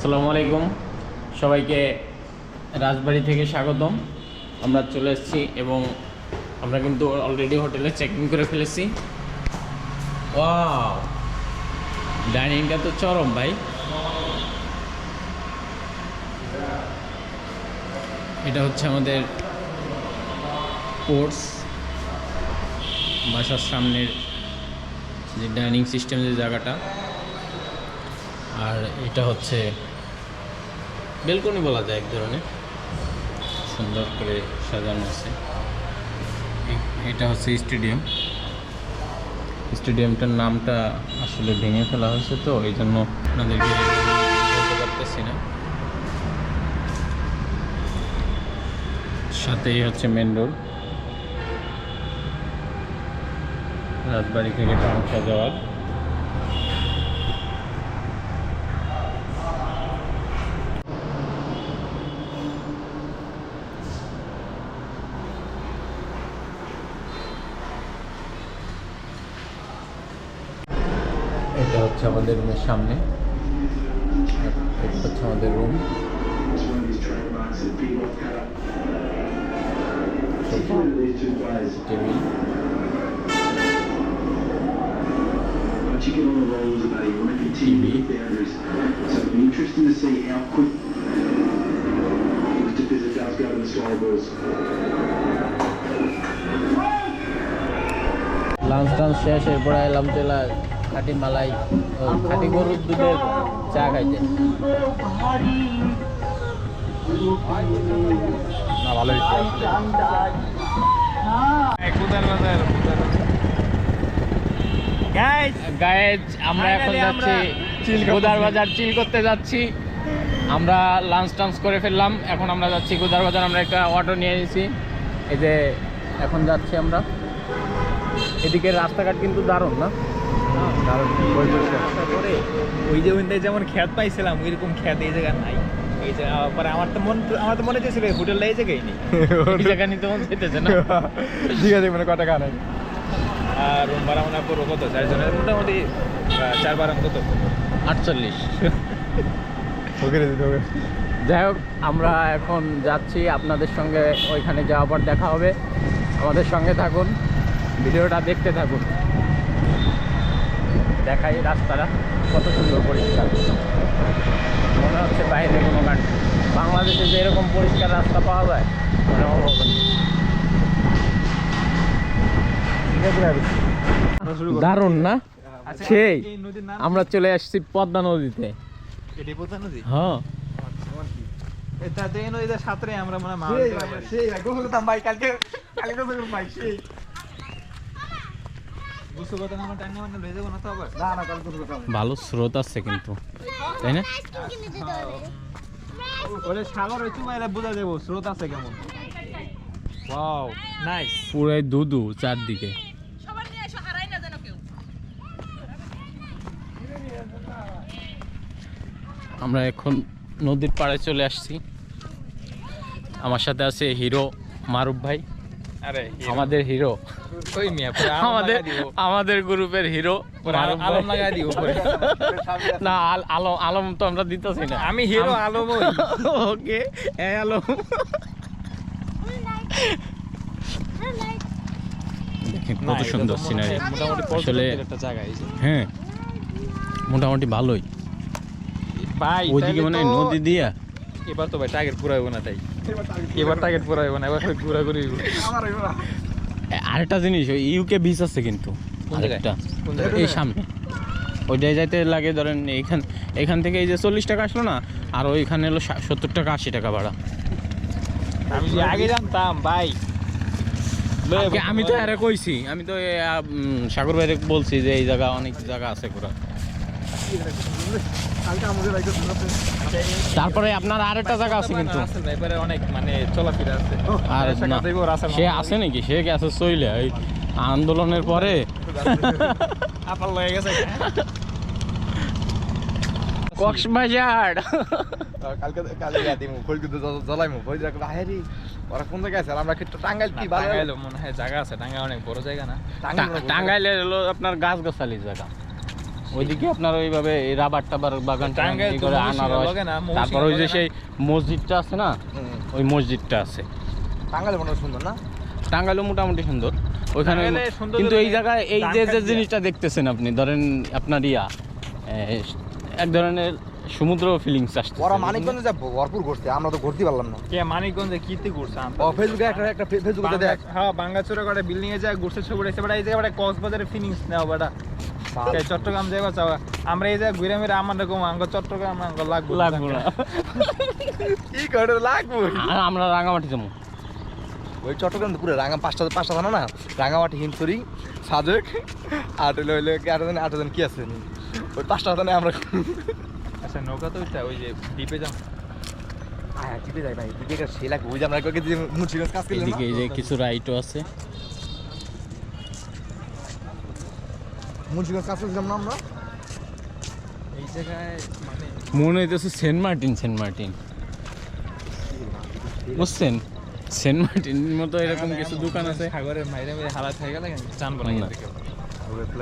আসসালামু আলাইকুম সবাইকে রাজবাড়ি থেকে স্বাগতম। আমরা চলে এসেছি এবং আমরা কিন্তু অলরেডি হোটেলে চেক ইন করে ফেলেছি। ওয়াও, ডাইনিংটা তো চরম ভাই। এটা হচ্ছে আমাদের কোর্স, বাসার সামনের যে ডাইনিং সিস্টেম যে জায়গাটা, আর এটা হচ্ছে বেলকনি বলা যায়, এক ধরনের সুন্দর করে সাজানো আছে। এটা হচ্ছে স্টেডিয়ামটার নামটা আসলে ভেঙে ফেলা হয়েছে, তো এই জন্য আপনাদেরকে বলতে পারতেছি না। সাথেই হচ্ছে মেন রোড, রাজবাড়ি থেকে টাউনশা যাওয়ার। এটা হচ্ছে আমাদের রুমের সামনে, এটা হচ্ছে আমাদের রুম। টেবিল, লাঞ্চ টাঞ্চ শেষ, এরপরে এলাম তেলা খাঁটি মালাই খাঁটি গরুর দুধের চা খাইতে। না, ভালো গাইজ, আমরা এখন যাচ্ছি গোদার বাজার, চিল করতে যাচ্ছি। আমরা লাঞ্চ টাঞ্চ করে ফেললাম, এখন আমরা যাচ্ছি গোদার বাজার। আমরা একটা অটো নিয়ে নিয়েছি, এই যে এখন যাচ্ছি আমরা। এদিকে রাস্তাঘাট কিন্তু দারুণ না? ওই যে ওইটাই যেমন খ্যাত পাইছিলাম, ওইরকম খ্যাত এই জায়গা নাই। এই যে পরে আমার তো মনে চাইছিল হোটেলটা এই জায়গায় নেই, এই জায়গা নিতে মন চাইতেছে না। ঠিক আছে, মানে কটা টাকা নাই। আর রুম ভাড়া মনে করবো কত, 4 জনের মোটামুটি 4 বারাম কত, 48। যাই হোক, আমরা এখন যাচ্ছি, আপনাদের সঙ্গে ওইখানে যাওয়ার পর দেখা হবে। আমাদের সঙ্গে থাকুন, ভিডিওটা দেখতে থাকুন। দেখাই রাস্তাটা কত সুন্দর পরিষ্কার, মনে হচ্ছে বাইরে কোনো কান্ট্রি। বাংলাদেশে যে এরকম পরিষ্কার রাস্তা পাওয়া যায় মনে হবে। দারুণ না? সেই আমরা চলে আসছি পদ্মা নদীতে। হ্যাঁ, আমরা মনে ভালো স্রোত আছে কিন্তু, তাই না? সাগর বোঝা যাবো স্রোত আছে কেমন। Wow, nice. পুরাই দুদু চারদিকে। আমরা এখন নদীর পাড়ে চলে আসছি। আমার সাথে আছে হিরো মারুফ ভাই। আরে আমাদের হিরো, আমাদের গ্রুপের হিরো আলম লাগাই দিও না, আলম তো আমরা দিতেছি না। আমি হিরো আলম। ওকে, আলম। দেখেন কত সুন্দর সিনারি, আসলে হ্যাঁ মোটামুটি ভালোই। ভাই ওইদিকে মানে নদী দিয়া এবার তো ভাই টার্গেট পুরা হইব না, তাই এবার টার্গেট পুরা হইব না, এবার ঘুরা ঘুরি। আরেকটা জিনিস, ওই ইউকে বিচ আছে কিন্তু আরেকটা এই সামনে, ওইটাই যাইতে লাগে ধরেন এখান থেকে এই যে 40 টাকা আসলো না, আর ওইখানে হলো 70 টাকা 80 টাকা ভাড়া। আমি যে আগে জানতাম ভাই, আমি তো আরে কইছি, আমি তো সাগর ভাইরে বলছি যে এই জায়গা অনেক জায়গা আছে ঘোরা। তারপরে আপনার আরেকটা জায়গা আছে কিন্তু অনেক মানে চলাফেরা আছে। আর সে আছে নাকি, সে গেছে চইলে ওই আন্দোলনের পরে আপাল লয়ে গেছে কক্সবাজার। কালকে দিমু খোল কিন্তু জ্বলাইমু ওই জায়গা বাইরে ওরা কোন জায়গায় আছে? আমরা কিন্তু টাঙ্গাইল কি ভালো মনে হয় জায়গা আছে, টাঙ্গাইল অনেক বড় জায়গা না? টাঙ্গাইলে হলো আপনার গাছ গাছালি জায়গা, ওইদিকে আপনার ওইভাবে এই রাবার টাবার বাগান টাঙ্গাইল এই তো করে মৌসুমী আনারস, লগে না, মৌসুমী তারপর ওই যে লগে না। সেই মসজিদটা আছে না, ওই মসজিদটা আছে। টাঙ্গাইলে মনে হয় সুন্দর না? টাঙ্গাইলও মোটামুটি সুন্দর ওইখানে, টাঙ্গাইলে সুন্দর কিন্তু এই যদি জায়গায় এই ধান যে খেত যে দিয়া। জিনিসটা দেখতেছেন আপনি, ধরেন আপনার এক ধরনের সমুদ্র ফিলিংস আসছে। ওরা মানিকগঞ্জে যা ভরপুর ঘুরছে, আমরা তো ঘুরতে পারলাম না। কে মানিকগঞ্জে কিতে ঘুরছে ও ফেসবুকে একটা ফেসবুকে দেখ। হ্যাঁ বাঙ্গাচোরা করে বিল্ডিং এ যায় ঘুরছে, ছবি উঠাইছে, বাট এই জায়গায় কক্সবাজারের ফিলিংস নেওয়া বাটা চট্টগ্রাম জায়গা চাওয়া। আমরা এই জায়গায় ঘুরে মেরে আমার রকম আঙ্গ চট্টগ্রাম আঙ্গ লাগবো লাগবো না। কি করে লাগবো? আর আমরা রাঙামাটি যাবো। ওই চট্টগ্রাম তো পুরো পাঁচটা থানা না, রাঙামাটি, হিমছড়ি, সাজেক, আর হইলো আটজন কি আছে ওই 5টা থানা আমরা। আচ্ছা নৌকা তো ওই যে দ্বীপে যান। হ্যাঁ জিপে যাই ভাই, জিপে সেই লাগবে। ওই যে আমরা কয়েক যে মুন্সিগঞ্জ কাজ করলাম এদিকে এই যে কিছু রাইটও আছে। মুন্সিগঞ্জ কাজ করছিলাম না আমরা। এই জায়গায় মানে মনে হইতেছে সেন্ট মার্টিন বুঝছেন, সেন্ট মার্টিন মতো এরকম কিছু দোকান আছে। সাগরের মাইরে মেরে হালাত হয়ে গেলে জানবো না না। কিন্তু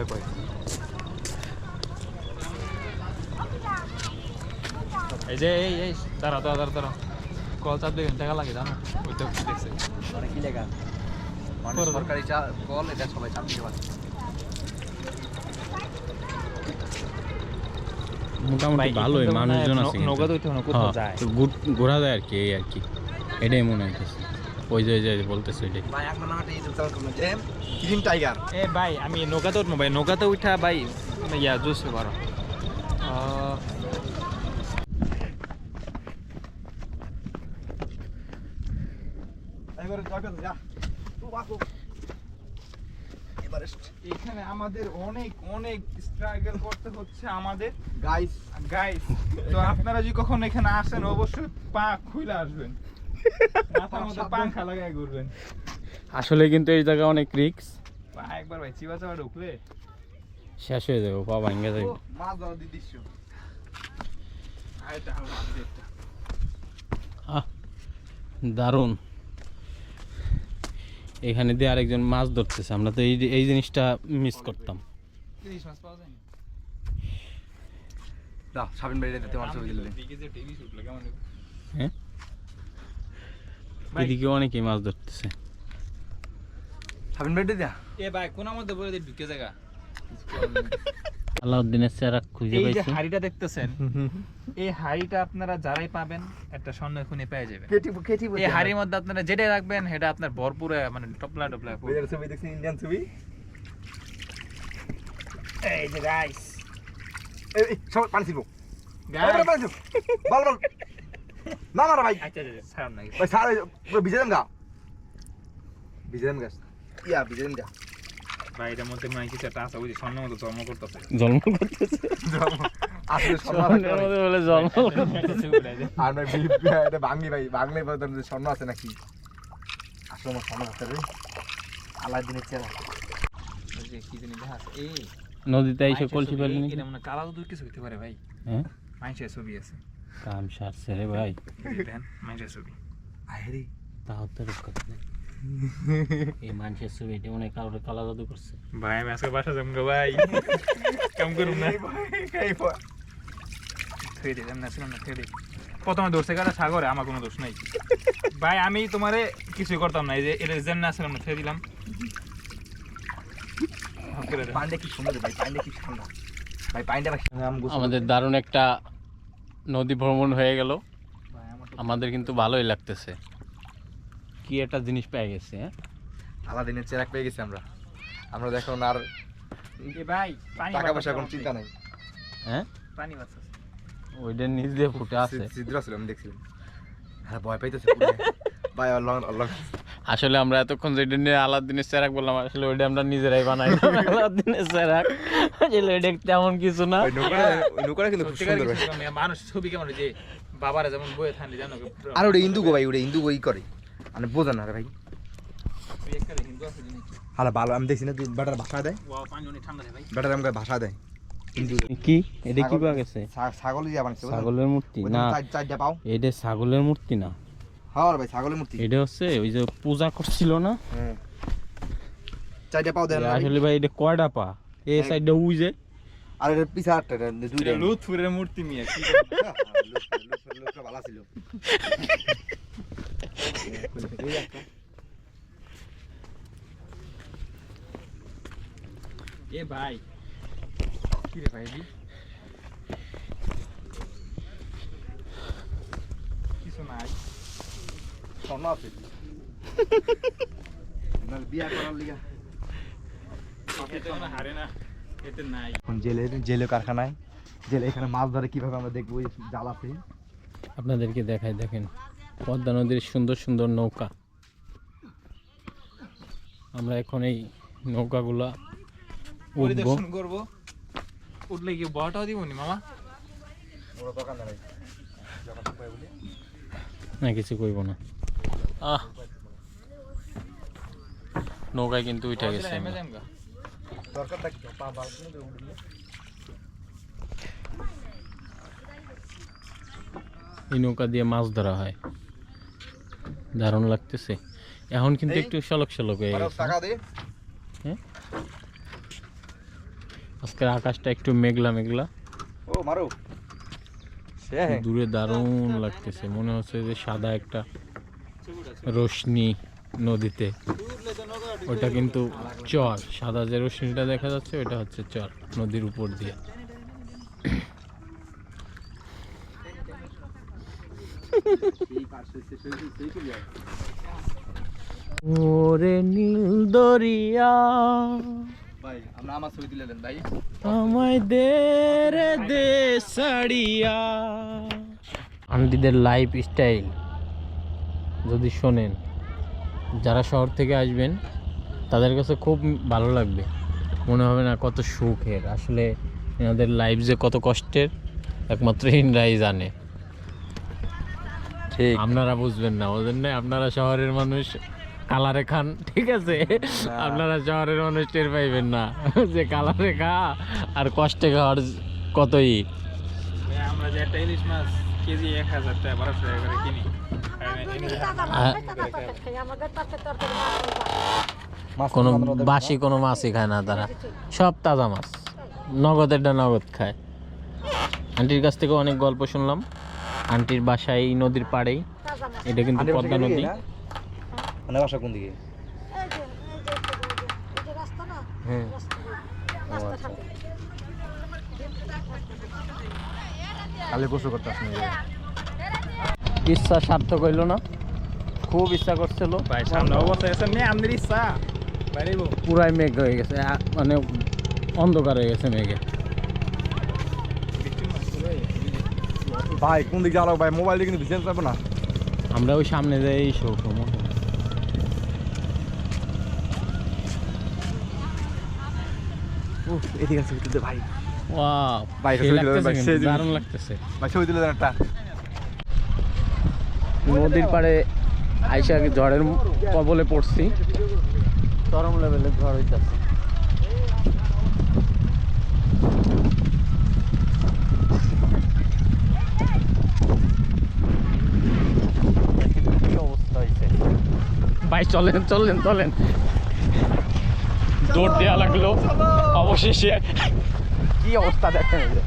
এই যে এই দাঁড়া কল চাপ দেখেন টাকা লাগে জানো, ওই তো দেখছে মানে কি লেখা? মানে সরকারি কল, এটা সবাই চাপ দিতে পারে। মোটামুটি ভালোই মানুষজন আছে কিন্তু। নৌকা তো উঠে কোথাও হ্যাঁ, যায়। তো ঘোরা যায় আর কি, এই আর কি, এটাই মনে হইতেছে। ওই যে বলতেছে এটাই। ভাই আপনার নামটা এই চাল করুন যে গ্রিন টাইগার। এ ভাই আমি নৌকাতে উঠবো ভাই, নৌকাতে উঠা ভাই ইয়া জুসে পারো। এবারে যাবে যা তো বাকো। এবারে এখানে আমাদের অনেক স্ট্রাগল করতে হচ্ছে আমাদের গাইস, গাইস। তো আপনারা যদি কখন এখানে আসেন অবশ্যই পা খুলে আসবেন, মাথার মধ্যে পাংখা লাগায় ঘুরবেন। আসলে কিন্তু এই জায়গা অনেক রিস্ক, পা একবার ভাই চিবা চাবা ঢুকলে শেষ হয়ে যাবে, পা ভাঙ্গা যাবে। ও মাছ ধরা দিদিছো। আর এটা আলাদা একটা। আহ, দারুণ। এখানে দিয়ে আরেকজন মাছ ধরতেছে, আমরা তো এই জিনিসটা মিস করতাম। ইলিশ মাছ পাওয়া যায় না? দা সাবিন ভাই দিতে মাছ ছবি দিলে। দিকে যে টিভি শুট লাগে মানে হ্যাঁ, ভাই। এদিকে অনেকেই মাছ ধরতেছে। সাবিন ভাই দিয়া এ ভাই কোনার মধ্যে বলে দিয়ে ঢুকে জায়গা। আলাউদ্দিনের চেহারা খুঁজে এই যে পাইছে। হাড়িটা দেখতেছেন, এই হাড়িটা আপনারা যারাই পাবেন একটা স্বর্ণ খুনে পেয়ে যাবেন। কেটি এই হাড়ির মধ্যে আপনারা যেটাই রাখবেন সেটা আপনার ভরপুরে মানে টপলা ওইটার ছবি দেখছেন, ইন্ডিয়ান ছবি। এই যে গাইস এই সব পানি ছিল। এবারে পানি ছিল। বল না না ভাই, আচ্ছা ছাড়ুন না। ওই সার পুরো ভিজে দেন গা, ভিজে দেন গাছ ইয়া ভিজে দেন গা। ভাই এটার মধ্যে মানে কিছু একটা আছে, ওই যে স্বর্ণ মতো জন্ম করতেছে। জন্ম করতেছে, আসলে স্বর্ণের মধ্যে বলে জন্ম করতেছে। আর ভাই এটা ভাঙলি ভাই, ভাঙলে স্বর্ণ আছে নাকি? আসলে আমার স্বর্ণ আছে রে, আলাদিনের চেহারা। ওই যে কি জানি দেখা আছে, এই নদীতে এসে কলসি ফেলে নাকি? এটা মানে কালা দুধ কিছু হতে পারে ভাই। হ্যাঁ, মানুষের ছবি আছে, কাম সারছে রে ভাই। দেখেন মানুষের ছবি। আহেরি তাও তো রূপ কথা নেই। এই মানুষের ছবি এটা মনে হয় কালোর কালা জাদু করছে। ভাই আমি আজকে বাসা যাবো গো ভাই, কাম করুন না। থুয়ে দিই না, ছিলাম না, থুয়ে দিই। প্রথমে ধরছে কারা সাগরে, আমার কোনো দোষ নাই ভাই, আমি তোমারে কিছুই করতাম না। এই যে এটা জেন না ছিলাম না, থুয়ে দিলাম। পানিটা কি সুন্দর ভাই, পানিটা কি ঠান্ডা ভাই, পানিটা ভাই আমাদের দারুণ একটা নদী ভ্রমণ হয়ে গেল। আমাদের কিন্তু ভালোই লাগতেছে, কি একটা জিনিস পেয়ে গেছে। হ্যাঁ, আলাদিনের চেরাক পেয়ে গেছি আমরা। আমরা দেখুন আর ভাই পানি টাকা পয়সা কোনো চিন্তা নাই। হ্যাঁ, পানি বাঁচছে। ওইটার নিচ দিয়ে ফুটে আছে। ছিদ্র ছিল, আমি দেখছিলাম। হ্যাঁ ভয় পাইতেছে ভাই। আল্লাহ আসলে আমরা এতক্ষণ যেটা নিয়ে আলাদিনের চেরাক বললাম, আসলে ওইটা আমরা নিজেরাই বানাই আলাদিনের চেরাক। আসলে ওইটা তেমন কিছু না। ওই নৌকাটা কিন্তু খুব সত্যিকার সুন্দর ভাই। কিছু না, মানুষ ছবি কেমন যে বাবারা যেমন বয়ে থাকি জানো। আর ওটা ইন্দুগো ভাই, ওটা ইন্দুগো ই করে, মানে বোঝেন না রে ভাই। হিন্দু আছে জিনিস। হ্যাঁ ভালো, আমি দেখছি না, তুই বেটার ভাষা দেয়, ওয়াও পানি অনেক ঠান্ডা দেয় ভাই। বেটার আমাকে ভাষা দেয়। কি এটা কি পাওয়া গেছে? ছাগল দিয়ে বানাইছে, ছাগলের মূর্তি না, চারটা পাও। এটা ছাগলের মূর্তি না, হ্যাঁ ভাই ছাগলের মূর্তি। এটা হচ্ছে ওই যে পূজা করছিল না, চারটা পাও দেন আসলে ভাই এটা কয়টা পা? এই সাইডটা উই যে আর এর পিছে আটটা দুইটা এটা লুৎফুরের মূর্তি মিয়া কি লোকটা ভালো ছিল এ ভাই কি রে ভাই কিছু নাই স্বর্ণ আছে না বিয়া করার লিগা এটা না হারে না এতে নাই এখন জেলে কারখানায় জেলে এখানে মাছ ধরে কিভাবে আমরা দেখবো এই জাল আছে আপনাদেরকে দেখাই, দেখেন পদ্মা নদীর সুন্দর সুন্দর নৌকা। আমরা এখন এই নৌকাগুলা উঠবো। পরিদর্শন করবো। উঠলে কি বড়টাও দিব নি মামা? ওরা দোকান দেয় যখন পাই বলি না কিছু কইব না। নৌকায় কিন্তু উঠে গেছে। দরকার থাকি পা বালতি উঠলে এই নৌকা দিয়ে মাছ ধরা হয়, দারুণ লাগতেছে। এখন কিন্তু একটু শলক শলক হয়ে গেছে। টাকা দে হ্যাঁ, আজকের আকাশটা একটু মেঘলা মেঘলা, ও মারো সে দূরে দারুণ লাগতেছে। মনে হচ্ছে যে সাদা একটা রোশনি নদীতে, ওটা কিন্তু চর। সাদা যে রোশনিটা দেখা যাচ্ছে ওটা হচ্ছে চর নদীর উপর দিয়ে। ওরে নীল দরিয়া ভাই আমরা আমার ছবি তুলে দেন ভাই আমায় দে রে দে সাড়িয়া। আন্টিদের লাইফ স্টাইল যদি শোনেন, যারা শহর থেকে আসবেন তাদের কাছে খুব ভালো লাগবে। মনে হবে না কত সুখের, আসলে এনাদের লাইফ যে কত কষ্টের একমাত্র ইনরাই জানে। ঠিক আপনারা বুঝবেন না, ওদের না, আপনারা শহরের মানুষ কালারে খান, ঠিক আছে? আপনারা শহরের মানুষ টের পাইবেন না যে কালারে খা আর কষ্টে খাওয়ার কতই। আমরা যে একটা ইলিশ মাছ কেজি 1000 টাকা 1200 টাকা করে কিনি। কোনো বাসি কোনো মাছই খায় না তারা, সব তাজা মাছ, নগদেরটা নগদ খায়। আন্টির কাছ থেকে অনেক গল্প শুনলাম। আন্টির বাসায় এই নদীর পাড়েই, এটা কিন্তু পদ্মা নদী। মানে বাসা কোন দিকে? হ্যাঁ, কালে গোসল করতে আসেন ইচ্ছা সার্থক হইল না, খুব ইচ্ছা করছিল। ভাই সামনে অবস্থা আছে নে আমাদের ইচ্ছা বাইরেবো পুরাই মেঘ হয়ে গেছে, মানে অন্ধকার হয়ে গেছে মেঘে। ভাই কোন দিকে যাওয়া ভাই মোবাইল দিয়ে কিন্তু ভিজেন পাবো না। আমরা ওই সামনে যাই শো এদিকে আছে ভিতরে ভাই ওয়াও, ভাই, সেই ছবি তুলে লাগতেছে ভাই, কিন্তু, সেই জিনিস। দারুণ লাগতেছে। ভাই ছবি তুলে দেন একটা নদীর পাড়ে আইসা ঝড়ের কবলে পড়ছি, চরম লেভেলের ঝড় হইতেছে। কি অবস্থা হয়েছে ভাই, চলেন চলেন চলেন, দৌড় দেওয়া লাগলো অবশেষে। কি অবস্থা দেখেন, এই যে।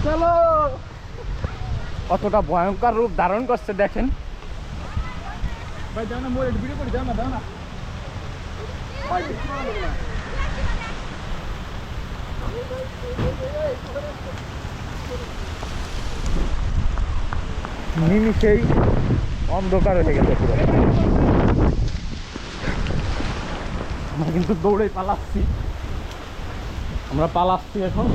চলো, কতটা ভয়ঙ্কর রূপ ধারণ করছে দেখেন। ভাই যাও না মোরে ভিডিও করে যাও না নিমিষেই অন্ধকার হয়ে গেছে পুরো। আমরা কিন্তু দৌড়ে পালাচ্ছি, আমরা পালাচ্ছি এখন।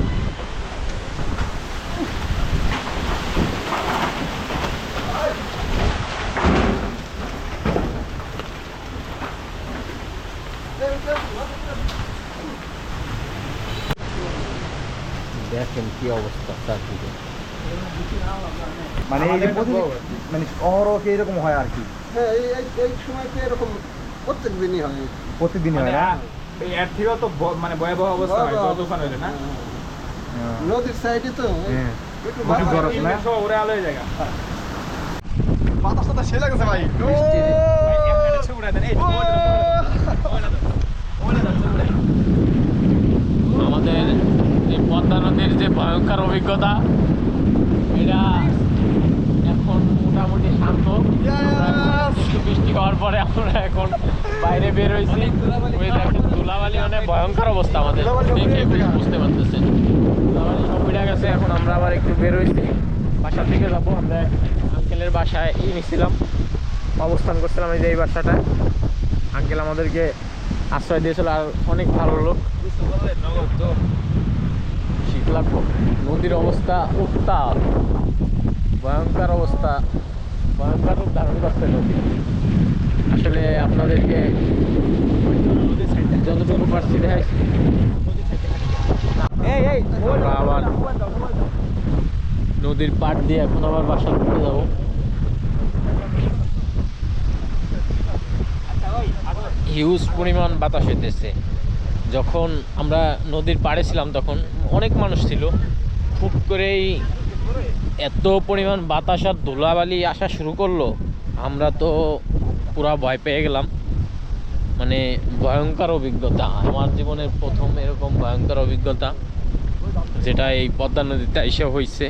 দেখেন কি অবস্থা চারদিকে। মানে এই যে মানে অহরহ এরকম হয় আর কি। হ্যাঁ এই সময় তো এরকম প্রত্যেক দিনই হয়। প্রতিদিনই হয় না। এই এর থেকেও তো মানে ভয়াবহ অবস্থা হয় ভয়াবহ তুফান হইলে না নদীর সাইডে তো হ্যাঁ একটু অনেক বাতাস বরফ না? সব ওরে আলো হয়ে যায় বাতাসটা সে লাগছে ভাই। ভাই, এখানে ছবি উড়াই দেন, এই তো, আমাদের এই পদ্মা নদীর যে ভয়ঙ্কর অভিজ্ঞতা এটা এখন মোটামুটি শান্ত। একটু বৃষ্টি হওয়ার পরে আমরা এখন বাইরে বের হয়েছি। ওই দেখেন ধুলাবালি, মানে ভয়ঙ্কর অবস্থা আমাদের, দেখে বুঝতে পারতেছেন ধুলাবালি সব উড়ে গেছে। এখন আমরা আবার একটু বের হয়েছি, বাসার দিকে যাবো। আমরা আঙ্কেলের বাসায় নিয়েছিলাম, অবস্থান করছিলাম। এই যে এই বাসাটা আঙ্কেল আমাদেরকে আশ্রয় দিয়েছিল, আর অনেক ভালো লোক। শীত লাগবো। নদীর অবস্থা উত্তাল, ভয়ঙ্কর অবস্থা, ভয়ঙ্কর রূপ ধারণ করছে নদী। আসলে আপনাদেরকে যতটুকু পারছি দেখাইছি। আমরা আবার নদীর পাড় দিয়ে এখন আবার বাসার দিকে যাবো। হিউজ পরিমাণ বাতাস হইতেছে। যখন আমরা নদীর পাড়ে ছিলাম তখন অনেক মানুষ ছিল, হুট করেই এত পরিমাণ বাতাস আর ধুলাবালি আসা শুরু করলো, আমরা তো পুরা ভয় পেয়ে গেলাম। মানে ভয়ঙ্কর অভিজ্ঞতা, আমার জীবনের প্রথম এরকম ভয়ঙ্কর অভিজ্ঞতা, যেটা এই পদ্মা নদীতে এসে হয়েছে।